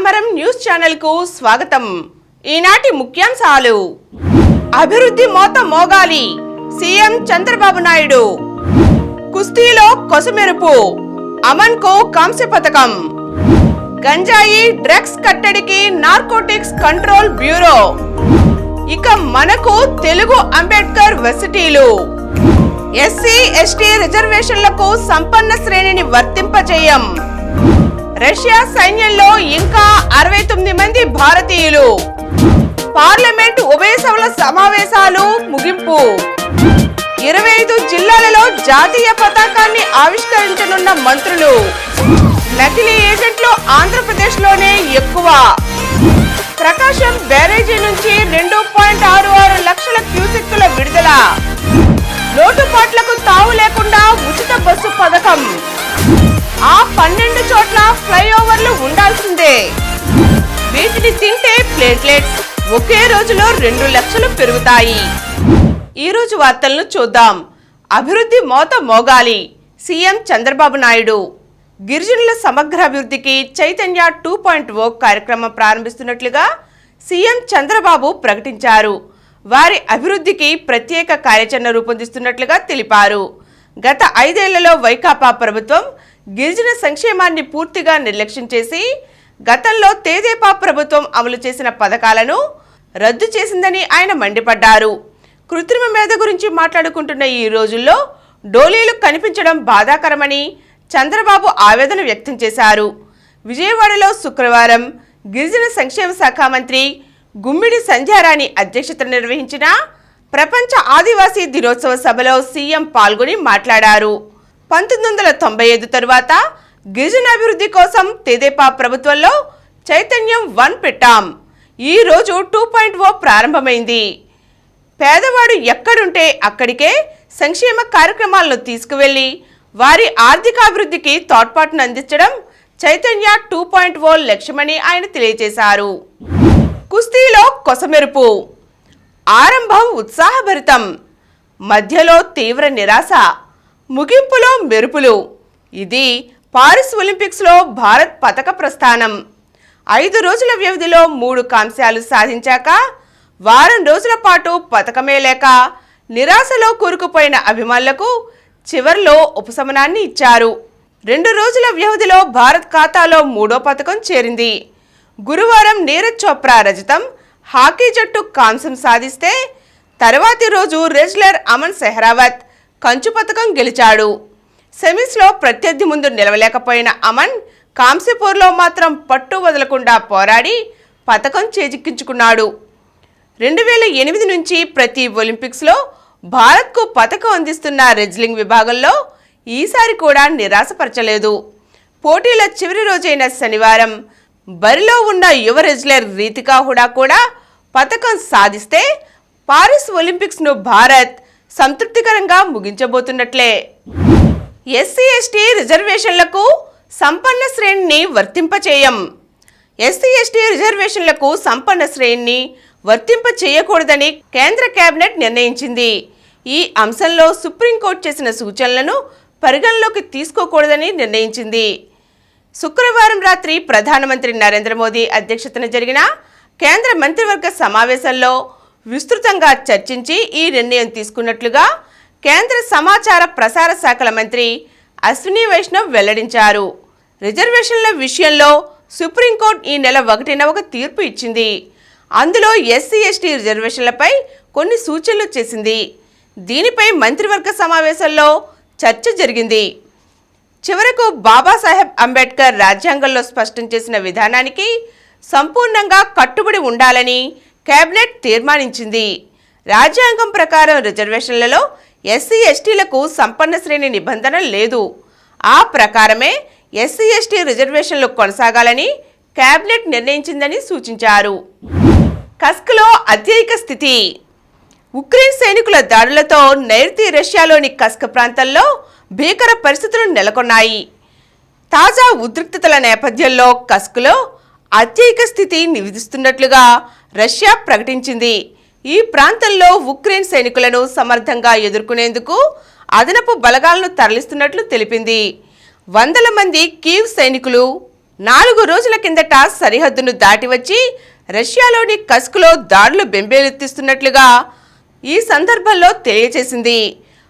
సమరం news channel కు స్వాగతం। ఈనాటి ముఖ్యాంశాలు। అభివృద్ధి మోత మోగాలి సీఎం చంద్రబాబు నాయుడు। కుస్తీలో కొసమెరుపు అమన్ కు కాంస్య పతకం। గంజాయి డ్రగ్స్ కట్టడికి నార్కోటిక్స్ కంట్రోల్ బ్యూరో। ఇక మనకు తెలుగు అంబేద్కర్ వర్సిటీలు। ఎస్సీ ఎస్టీ రిజర్వేషన్లకు సంపన్న శ్రేణిని వర్తింపజేయం। రష్యా సైన్యంలో ఇంకా 69 మంది భారతీయులు। పార్లమెంట్ ఉభయ సభల సమావేశాలు ముగింపు। 25 జిల్లాలలో జాతీయ పతాకాన్ని ఆవిష్కరించనున్న మంత్రులు। నకిలీ ఏజెంట్లు ఆంధ్రప్రదేశ్లోనే ఎక్కువ। ప్రకాశం బ్యారేజీ నుంచి 2.66 లక్షల క్యూసెక్కుల విడుదల। లోటుపాట్లకు తావు లేకుండా ఉచిత బస్సు పథకం। ఆ 12 చోట్ల ఫ్లైఓవర్లు ఉండాల్సిందే। వీటిని తింటే ప్లేట్లెట్స్ ఒకే రోజులో 2 లక్షలు పెరుగుతాయి। ఈ రోజు వార్తలను చూద్దాం। అభివృద్ధి మోత మోగాలి సీఎం చంద్రబాబు నాయుడు। గిరిజనుల సమగ్రాభివృద్ధికి చైతన్య 2.0 కార్యక్రమం ప్రారంభిస్తున్నట్లుగా సీఎం చంద్రబాబు ప్రకటించారు। వారి అభివృద్ధికి ప్రత్యేక కార్యాచరణ రూపొందిస్తున్నట్లుగా తెలిపారు। గత 5 ఏళ్లలో వైకాపా ప్రభుత్వం గిరిజన సంక్షేమాన్ని పూర్తిగా నిర్లక్ష్యం చేసి గతంలో తెదేపా ప్రభుత్వం అమలు చేసిన పథకాలను రద్దు చేసిందని ఆయన మండిపడ్డారు। కృత్రిమ మేధ గురించి మాట్లాడుకుంటున్న ఈ రోజుల్లో డోలీలు కనిపించడం బాధాకరమని చంద్రబాబు ఆవేదన వ్యక్తం చేశారు। విజయవాడలో శుక్రవారం గిరిజన సంక్షేమ శాఖ మంత్రి గుమ్మిడి సంధ్యారాణి అధ్యక్షతన నిర్వహించిన ప్రపంచ ఆదివాసీ దినోత్సవ సభలో సీఎం పాల్గొని మాట్లాడారు। 1995 తరువాత గిరిజనాభివృద్ధి కోసం తెదేపా ప్రభుత్వంలో చైతన్యం 1 పెట్టాం। ఈ రోజు 2.0 ప్రారంభమైంది। పేదవాడు ఎక్కడుంటే అక్కడికే సంక్షేమ కార్యక్రమాలను తీసుకువెళ్లి వారి ఆర్థికాభివృద్ధికి తోడ్పాటును అందించడం చైతన్య 2.0 లక్ష్యమని ఆయన తెలియజేశారు। కుస్తీలో కొసమెరుపు ఆరంభం ఉత్సాహభరితం, మధ్యలో తీవ్ర నిరాశ, ముగింపులో మెరుపులు। ఇది పారిస్ ఒలింపిక్స్లో భారత్ పతక ప్రస్థానం। 5 రోజుల వ్యవధిలో 3 కాంస్యాలు సాధించాక వారం రోజుల పాటు పతకమే లేక నిరాశలో కూరుకుపోయిన అభిమానులకు చివర్లో ఉపశమనాన్ని ఇచ్చారు। 2 రోజుల వ్యవధిలో భారత్ ఖాతాలో 3వ పతకం చేరింది। గురువారం నీరజ్ చోప్రా రజతం, హాకీ జట్టు కాంస్యం సాధిస్తే తర్వాతి రోజు రెజ్లర్ అమన్ సెహ్రావత్ కంచు పతకం గెలిచాడు। సెమీస్లో ప్రత్యర్థి ముందు నిలవలేకపోయిన అమన్ కాంస్యపూర్లో మాత్రం పట్టు వదలకుండా పోరాడి పతకం చేజిక్కించుకున్నాడు। 2008 నుంచి ప్రతి ఒలింపిక్స్లో భారత్కు పతకం అందిస్తున్న రెజ్లింగ్ విభాగంలో ఈసారి కూడా నిరాశపరచలేదు। పోటీల చివరి రోజైన శనివారం బరిలో ఉన్న యువ రెజ్లర్ రీతికా హుడా కూడా పతకం సాధిస్తే పారిస్ ఒలింపిక్స్ను భారత్ సంతృప్తికరంగా ముగించబోతున్నట్లే। ఎస్సీ ఎస్టీ రిజర్వేషన్లకు సంపన్న శ్రేణిని వర్తింపచేయం। ఎస్సీ ఎస్టీ రిజర్వేషన్లకు సంపన్న శ్రేణిని వర్తింప చేయకూడదని కేంద్ర కేబినెట్ నిర్ణయించింది। ఈ అంశంలో సుప్రీంకోర్టు చేసిన సూచనలను పరిగణలోకి తీసుకోకూడదని నిర్ణయించింది। శుక్రవారం రాత్రి ప్రధానమంత్రి నరేంద్ర మోదీ అధ్యక్షతన జరిగిన కేంద్ర మంత్రివర్గ సమావేశంలో విస్తృతంగా చర్చించి ఈ నిర్ణయం తీసుకున్నట్లుగా కేంద్ర సమాచార ప్రసార శాఖల మంత్రి అశ్విని వైష్ణవ్ వెల్లడించారు। రిజర్వేషన్ల విషయంలో సుప్రీంకోర్టు ఈ నెల 1న ఒక తీర్పు ఇచ్చింది। అందులో ఎస్సీ ఎస్టీ రిజర్వేషన్లపై కొన్ని సూచనలు చేసింది। దీనిపై మంత్రివర్గ సమావేశంలో చర్చ జరిగింది। చివరకు బాబాసాహెబ్ అంబేద్కర్ రాజ్యాంగంలో స్పష్టం చేసిన విధానానికి సంపూర్ణంగా కట్టుబడి ఉండాలని కేబినెట్ తీర్మానించింది। రాజ్యాంగం ప్రకారం రిజర్వేషన్లలో ఎస్సీ ఎస్టీలకు సంపన్న శ్రేణి నిబంధన లేదు। ఆ ప్రకారమే ఎస్సీ ఎస్టీ రిజర్వేషన్లు కొనసాగాలని కేబినెట్ నిర్ణయించిందని సూచించారు। కస్క్లో అత్యయిక స్థితి। ఉక్రెయిన్ సైనికుల దాడులతో నైరుతి రష్యాలోని కస్క్ ప్రాంతంలో భీకర పరిస్థితులు నెలకొన్నాయి। తాజా ఉద్రిక్తతల నేపథ్యంలో కస్క్లో అత్యయిక స్థితి విధిస్తున్నట్లుగా రష్యా ప్రకటించింది। ఈ ప్రాంతంలో ఉక్రెయిన్ సైనికులను సమర్థంగా ఎదుర్కొనేందుకు అదనపు బలగాలను తరలిస్తున్నట్లు తెలిపింది। వందల మంది కీవ్ సైనికులు 4 రోజుల కిందట సరిహద్దును దాటి వచ్చి రష్యాలోని కస్క్లో దాడులు బెంబేలెత్తిస్తున్నట్లుగా ఈ సందర్భంలో తెలియజేసింది.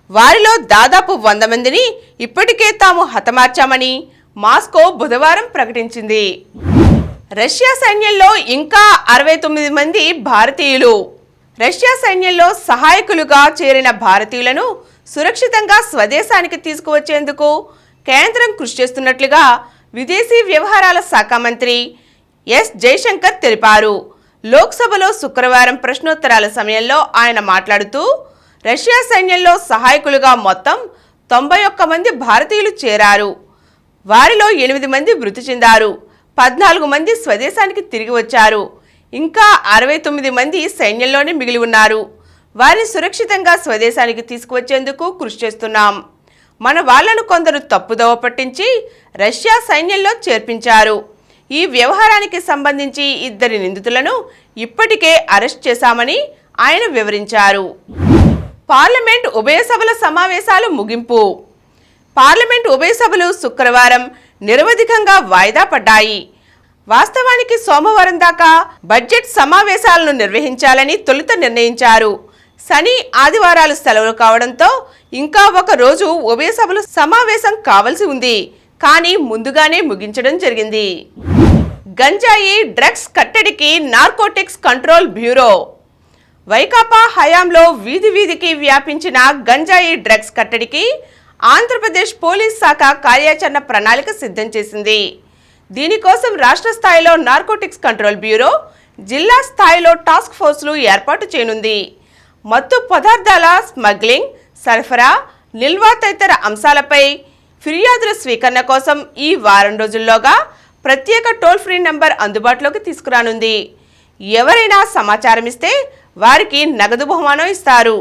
వారిలో దాదాపు 100 మందిని ఇప్పటికే తాము హతమార్చామని మాస్కో బుధవారం ప్రకటించింది. రష్యా సైన్యంలో ఇంకా 69 మంది భారతీయులు. రష్యా సైన్యంలో సహాయకులుగా చేరిన భారతీయులను సురక్షితంగా స్వదేశానికి తీసుకువచ్చేందుకు కేంద్రం కృషి చేస్తున్నట్లుగా విదేశీ వ్యవహారాల శాఖ మంత్రి ఎస్ జయశంకర్ తెలిపారు. లోక్సభలో శుక్రవారం ప్రశ్నోత్తరాల సమయంలో ఆయన మాట్లాడుతూ రష్యా సైన్యంలో సహాయకులుగా మొత్తం 91 మంది భారతీయులు చేరారు. వారిలో 8 మంది మృతి చెందారు. 14 మంది స్వదేశానికి తిరిగి వచ్చారు. ఇంకా 69 మంది సైన్యంలోనే మిగిలి ఉన్నారు. వారిని సురక్షితంగా స్వదేశానికి తీసుకువచ్చేందుకు కృషి చేస్తున్నాం. మన వాళ్లను కొందరు తప్పుదోవ పట్టించి రష్యా సైన్యంలో చేర్పించారు. ఈ వ్యవహారానికి సంబంధించి 2 నిందితులను ఇప్పటికే అరెస్ట్ చేశామని ఆయన వివరించారు. పార్లమెంట్ ఉభయ సభల సమావేశాలు ముగింపు. పార్లమెంట్ ఉభయ సభలు శుక్రవారం నిరవధికంగా వాయిదా పడ్డాయి. వాస్తవానికి సోమవారం దాకా బడ్జెట్ సమావేశాలను నిర్వహించాలని తొలుత నిర్ణయించారు. శని, ఆదివారాలు సెలవులు కావడంతో ఇంకా ఒక రోజు ఉభయ సభలు సమావేశం కావాల్సి ఉంది. కానీ ముందుగానే ముగించడం జరిగింది. గంజాయి డ్రగ్స్ కట్టడికి నార్కోటిక్స్ కంట్రోల్ బ్యూరో. వైకాపా హయాంలో వీధి వీధికి వ్యాపించిన గంజాయి డ్రగ్స్ కట్టడికి ఆంధ్రప్రదేశ్ పోలీస్ శాఖ కార్యాచరణ ప్రణాళిక సిద్ధం చేసింది. దీనికోసం రాష్ట్ర స్థాయిలో నార్కోటిక్స్ కంట్రోల్ బ్యూరో, జిల్లా స్థాయిలో టాస్క్ ఫోర్సులు ఏర్పాటు చేయనుంది. మత్తు పదార్థాల స్మగ్లింగ్, సరఫరా, నిల్వ తదితర అంశాలపై ఫిర్యాదుల స్వీకరణ కోసం ఈ వారం రోజుల్లోగా ప్రత్యేక టోల్ ఫ్రీ నంబర్ అందుబాటులోకి తీసుకురానుంది. ఎవరైనా సమాచారం ఇస్తే వారికి నగదు బహుమానం ఇస్తారు.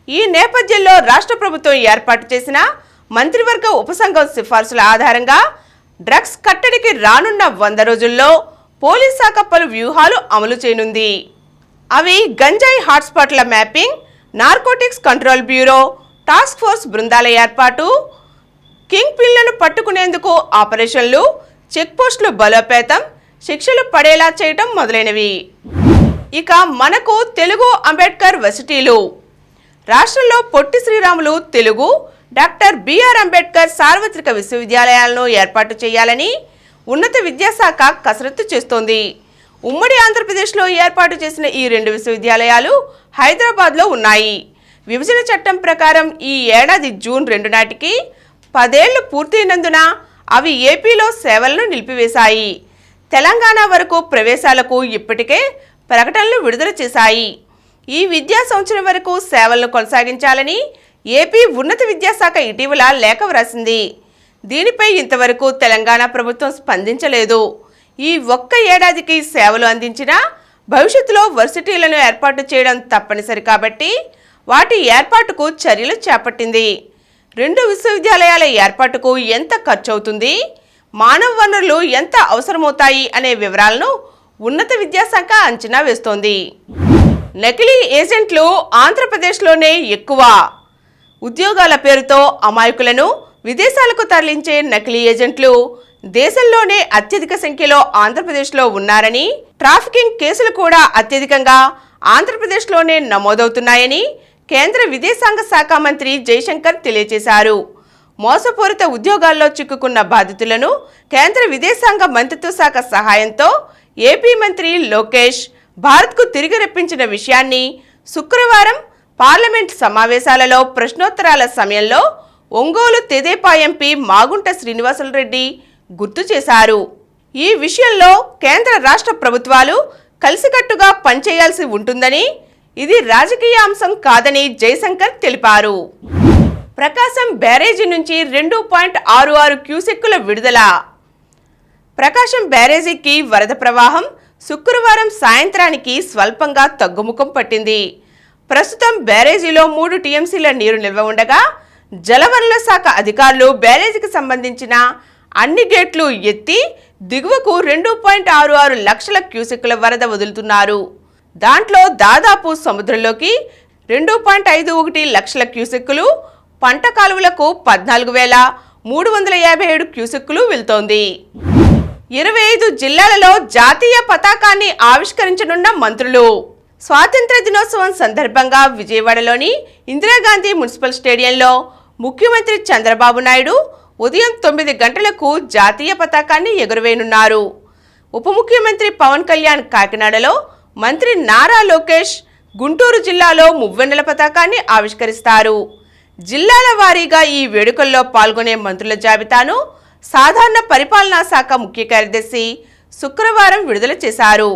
ఈ నేపథ్యంలో రాష్ట్ర ప్రభుత్వం ఏర్పాటు చేసిన మంత్రివర్గ ఉపసంఘం సిఫార్సుల ఆధారంగా డ్రగ్స్ కట్టడికి రానున్న 100 రోజుల్లో పోలీస్ శాఖ పలు వ్యూహాలు అమలు చేయనుంది. అవి గంజాయి హాట్స్పాట్ల mapping, narcotics control bureau, task force బృందాల ఏర్పాటు, కింగ్ పిన్లను పట్టుకునేందుకు ఆపరేషన్లు, చెక్ పోస్టులు బలోపేతం, శిక్షలు పడేలా చేయటం మొదలైనవి. ఇక మనకు తెలుగు అంబేద్కర్ వర్సిటీలు. రాష్ట్రంలో పొట్టి శ్రీరాములు తెలుగు, డాక్టర్ బిఆర్ అంబేద్కర్ సార్వత్రిక విశ్వవిద్యాలయాలను ఏర్పాటు చేయాలని ఉన్నత విద్యాశాఖ కసరత్తు చేస్తోంది. ఉమ్మడి ఆంధ్రప్రదేశ్లో ఏర్పాటు చేసిన ఈ 2 విశ్వవిద్యాలయాలు హైదరాబాద్లో ఉన్నాయి. విభజన చట్టం ప్రకారం ఈ ఏడాది జూన్ 2 నాటికి 10 ఏళ్లు పూర్తయినందున అవి ఏపీలో సేవలను నిలిపివేశాయి. తెలంగాణ వరకు ప్రవేశాలకు ఇప్పటికే ప్రకటనలు విడుదల చేశాయి. ఈ విద్యా సంవత్సరం వరకు సేవలను కొనసాగించాలని ఏపీ ఉన్నత విద్యాశాఖ ఇటీవల లేఖ వ్రాసింది. దీనిపై ఇంతవరకు తెలంగాణ ప్రభుత్వం స్పందించలేదు. ఈ ఒక్క ఏడాదికి సేవలు అందించిన భవిష్యత్తులో వర్సిటీలను ఏర్పాటు చేయడం తప్పనిసరి కాబట్టి వాటి ఏర్పాటుకు చర్యలు చేపట్టింది. 2 విశ్వవిద్యాలయాల ఏర్పాటుకు ఎంత ఖర్చు అవుతుంది, మానవ వనరులు ఎంత అవసరమవుతాయి అనే వివరాలను ఉన్నత విద్యాశాఖ అంచనా వేస్తోంది. నకిలీ ఏజెంట్లు ఆంధ్రప్రదేశ్లోనే ఎక్కువ. ఉద్యోగాల పేరుతో అమాయకులను విదేశాలకు తరలించే నకిలీ ఏజెంట్లు దేశంలోనే అత్యధిక సంఖ్యలో ఆంధ్రప్రదేశ్లో ఉన్నారని, ట్రాఫికింగ్ కేసులు కూడా అత్యధికంగా ఆంధ్రప్రదేశ్లోనే నమోదవుతున్నాయని కేంద్ర విదేశాంగ శాఖ మంత్రి జయశంకర్ తెలియజేశారు. మోసపూరిత ఉద్యోగాల్లో చిక్కుకున్న బాధితులను కేంద్ర విదేశాంగ మంత్రిత్వ శాఖ సహాయంతో ఏపీ మంత్రి లోకేష్ భారత్కు తిరిగి రప్పించిన విషయాన్ని శుక్రవారం పార్లమెంట్ సమావేశాలలో ప్రశ్నోత్తరాల సమయంలో ఒంగోలు తెదేపా ఎంపీ మాగుంట శ్రీనివాసులరెడ్డి గుర్తు చేశారు. ఈ విషయంలో కేంద్ర రాష్ట్ర ప్రభుత్వాలు కలిసికట్టుగా పనిచేయాల్సి ఉంటుందని, ఇది రాజకీయ అంశం కాదని జయశంకర్ తెలిపారు. ప్రకాశం బ్యారేజీ నుంచి 2.66 క్యూసెక్కుల విడుదల. ప్రకాశం బ్యారేజీకి వరద ప్రవాహం శుక్రవారం సాయంత్రానికి స్వల్పంగా తగ్గుముఖం పట్టింది. ప్రస్తుతం బ్యారేజీలో 3 టీఎంసీల నీరు నిల్వ ఉండగా జలవనరుల శాఖ అధికారులు బ్యారేజీకి సంబంధించిన అన్ని గేట్లు ఎత్తి దిగువకు 2.66 లక్షల క్యూసెక్కుల వరద వదులుతున్నారు. దాంట్లో దాదాపు సముద్రంలోకి 2.51 లక్షల క్యూసెక్కులు, పంట కాలువలకు 14,357 క్యూసెక్కులు వెళ్తోంది. 25 జిల్లాలలో జాతీయ పతాకాన్ని ఆవిష్కరించనున్న మంత్రులు. స్వాతంత్ర దినోత్సవం సందర్భంగా విజయవాడలోని ఇందిరాగాంధీ మున్సిపల్ స్టేడియంలో ముఖ్యమంత్రి చంద్రబాబు నాయుడు ఉదయం 9 గంటలకు జాతీయ పతాకాన్ని ఎగురవేయనున్నారు. ఉప ముఖ్యమంత్రి పవన్ కళ్యాణ్ కాకినాడలో, మంత్రి నారా లోకేష్ గుంటూరు జిల్లాలో మువ్వెన్నెల పతాకాన్ని ఆవిష్కరిస్తారు. జిల్లాల వారీగా ఈ వేడుకల్లో పాల్గొనే మంత్రుల జాబితాను సాధారణ పరిపాలనా శాఖ ముఖ్య కార్యదర్శి శుక్రవారం విడుదల చేశారు.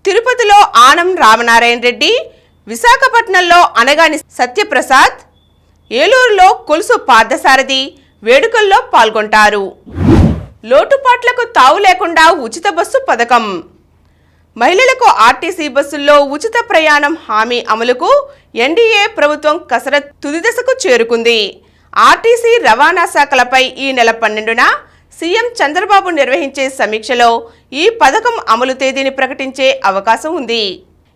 తిరుపతిలో ఆనం రామనారాయణ రెడ్డి, విశాఖపట్నంలో అనగాని సత్యప్రసాద్, ఏలూరులో కొలుసు పార్థసారథి వేడుకల్లో పాల్గొంటారు. లోటుపాట్లకు తావు లేకుండా ఉచిత బస్సు పథకం. మహిళలకు ఆర్టీసీ బస్సుల్లో ఉచిత ప్రయాణం హామీ అమలుకు ఎన్డీఏ ప్రభుత్వం కసరత్ తుది దశకు చేరుకుంది. ఆర్టీసీ రవాణా శాఖలపై ఈ నెల 12న సీఎం చంద్రబాబు నిర్వహించే సమీక్షలో ఈ పథకం అమలు తేదీని ప్రకటించే అవకాశం ఉంది.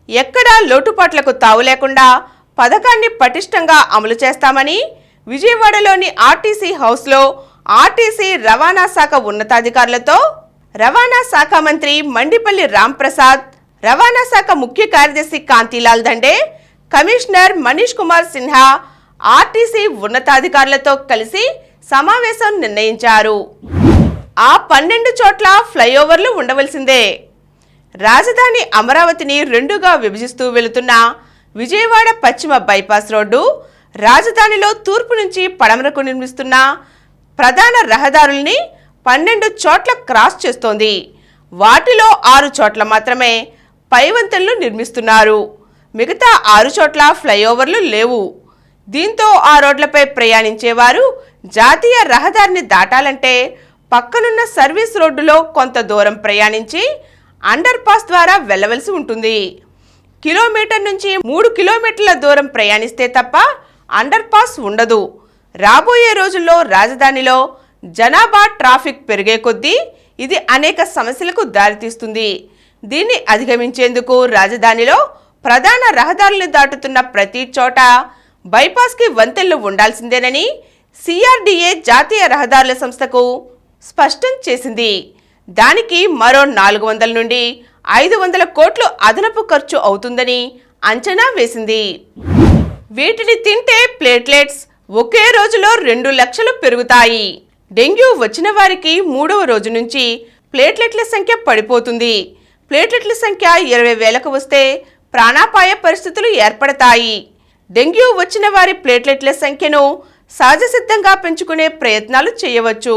ఎక్కడా లోటుపాట్లకు తావు లేకుండా పథకాన్ని పటిష్టంగా అమలు చేస్తామని విజయవాడలోని ఆర్టీసీ హౌస్లో ఆర్టీసీ రవాణా శాఖ ఉన్నతాధికారులతో రవాణా శాఖ మంత్రి మండిపల్లి రాంప్రసాద్, రవాణా శాఖ ముఖ్య కార్యదర్శి కాంతిలాల్ దండే, కమిషనర్ మనీష్ కుమార్ సిన్హా ఆర్టీసీ ఉన్నతాధికారులతో కలిసి సమావేశం నిర్ణయించారు. ఆ 12 చోట్ల ఫ్లైఓవర్లు ఉండవలసిందే. రాజధాని అమరావతిని 2గా విభజిస్తూ వెళుతున్న విజయవాడ పశ్చిమ బైపాస్ రోడ్డు రాజధానిలో తూర్పు నుంచి పడమరకు నిర్మిస్తున్న ప్రధాన రహదారుల్ని 12 చోట్ల క్రాస్ చేస్తోంది. వాటిలో 6 చోట్ల మాత్రమే పైవంతెనలు నిర్మిస్తున్నారు. మిగతా 6 చోట్ల ఫ్లైఓవర్లు లేవు. దీంతో ఆ రోడ్లపై ప్రయాణించేవారు జాతీయ రహదారిని దాటాలంటే పక్కనున్న సర్వీస్ రోడ్డులో కొంత దూరం ప్రయాణించి అండర్ పాస్ ద్వారా వెళ్లవలసి ఉంటుంది. కిలోమీటర్ నుంచి 3 కిలోమీటర్ల దూరం ప్రయాణిస్తే తప్ప అండర్ పాస్ ఉండదు. రాబోయే రోజుల్లో రాజధానిలో జనాభా ట్రాఫిక్ పెరిగే కొద్దీ ఇది అనేక సమస్యలకు దారితీస్తుంది. దీన్ని అధిగమించేందుకు రాజధానిలో ప్రధాన రహదారులను దాటుతున్న ప్రతి చోట బైపాస్కి వంతెనలు ఉండాల్సిందేనని సిఆర్డీఏ జాతీయ రహదారుల సంస్థకు స్పష్టం చేసింది. దానికి మరో 400 నుండి 500 కోట్లు అదనపు ఖర్చు అవుతుందని అంచనా వేసింది. వీటిని తింటే ప్లేట్లెట్స్ ఒకే రోజులో 2 లక్షలు పెరుగుతాయి. డెంగ్యూ వచ్చిన వారికి 3వ రోజు నుంచి ప్లేట్లెట్ల సంఖ్య పడిపోతుంది. ప్లేట్లెట్ల సంఖ్య 20,000కు వస్తే ప్రాణాపాయ పరిస్థితులు ఏర్పడతాయి. డెంగ్యూ వచ్చిన వారి ప్లేట్లెట్ల సంఖ్యను సహజసిద్ధంగా పెంచుకునే ప్రయత్నాలు చేయవచ్చు.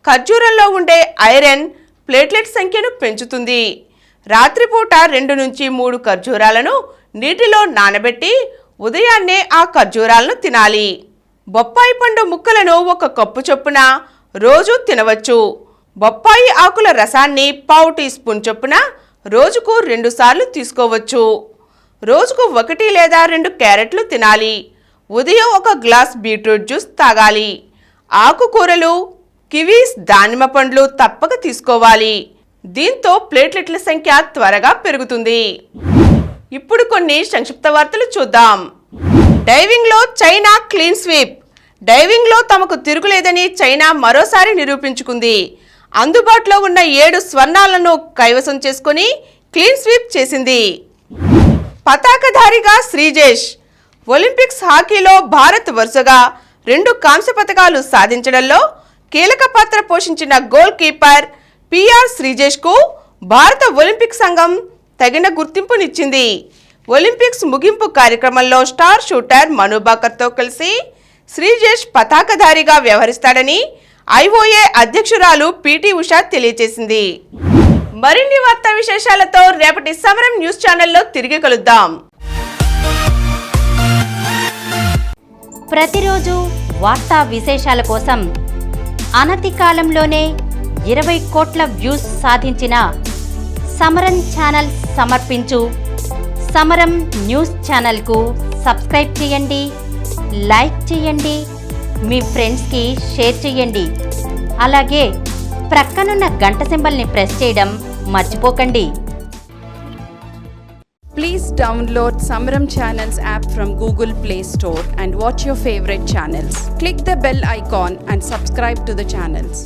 ఖర్జూరంలో ఉండే ఐరన్ ప్లేట్లెట్ సంఖ్యను పెంచుతుంది. రాత్రిపూట 2 నుంచి 3 ఖర్జూరాలను నీటిలో నానబెట్టి ఉదయాన్నే ఆ ఖర్జూరాలను తినాలి. బొప్పాయి పండు ముక్కలను 1 కప్పు చొప్పున రోజు తినవచ్చు. బొప్పాయి ఆకుల రసాన్ని పావు టీ స్పూన్ చొప్పున రోజుకు 2 సార్లు తీసుకోవచ్చు. రోజుకు 1 లేదా 2 క్యారెట్లు తినాలి. ఉదయం 1 గ్లాస్ బీట్రూట్ జ్యూస్ తాగాలి. ఆకుకూరలు, కివీస్, దానిమ్మ పండ్లు తప్పక తీసుకోవాలి. దీంతో ప్లేట్లెట్ల సంఖ్య త్వరగా పెరుగుతుంది. ఇప్పుడు కొన్ని సంక్షిప్త వార్తలు చూద్దాం. డైవింగ్లో చైనా క్లీన్ స్వీప్. డైవింగ్లో తమకు తిరుగులేదని చైనా మరోసారి నిరూపించుకుంది. అందుబాటులో ఉన్న 7 స్వర్ణాలను కైవసం చేసుకుని క్లీన్ స్వీప్ చేసింది. పతాకధారిగా శ్రీజేష్. ఒలింపిక్స్ హాకీలో భారత్ వరుసగా 2 కాంస్య పతకాలు సాధించడంలో కీలక పాత్ర పోషించిన గోల్ కీపర్ పిఆర్ శ్రీజేష్కు భారత ఒలింపిక్ సంఘం తగిన గుర్తింపునిచ్చింది. ఒలింపిక్స్ ముగింపు కార్యక్రమంలో స్టార్ షూటర్ మనుబాకర్తో కలిసి శ్రీజేష్ పతాకధారిగా వ్యవహరిస్తాడని ఐఓఏ అధ్యక్షురాలు పిటి ఉషా తెలియజేసింది. మరిన్ని వార్తా విశేషాలతో రేపటి సమరం న్యూస్ ఛానల్లో తిరిగి కలుద్దాం. ప్రతిరోజు వార్తా విశేషాల కోసం అనతి కాలంలోనే 20 కోట్ల వ్యూస్ సాధించిన సమరం ఛానల్ సమర్పించు సమరం న్యూస్ ఛానల్కు సబ్స్క్రైబ్ చేయండి, లైక్ చేయండి, మీ ఫ్రెండ్స్కి షేర్ చేయండి. అలాగే ప్రక్కనున్న గంట సింబల్ని ప్రెస్ చేయడం మర్చిపోకండి. Please download Samaram Channels app from Google Play Store and watch your favorite channels. Click the bell icon and subscribe to the channels.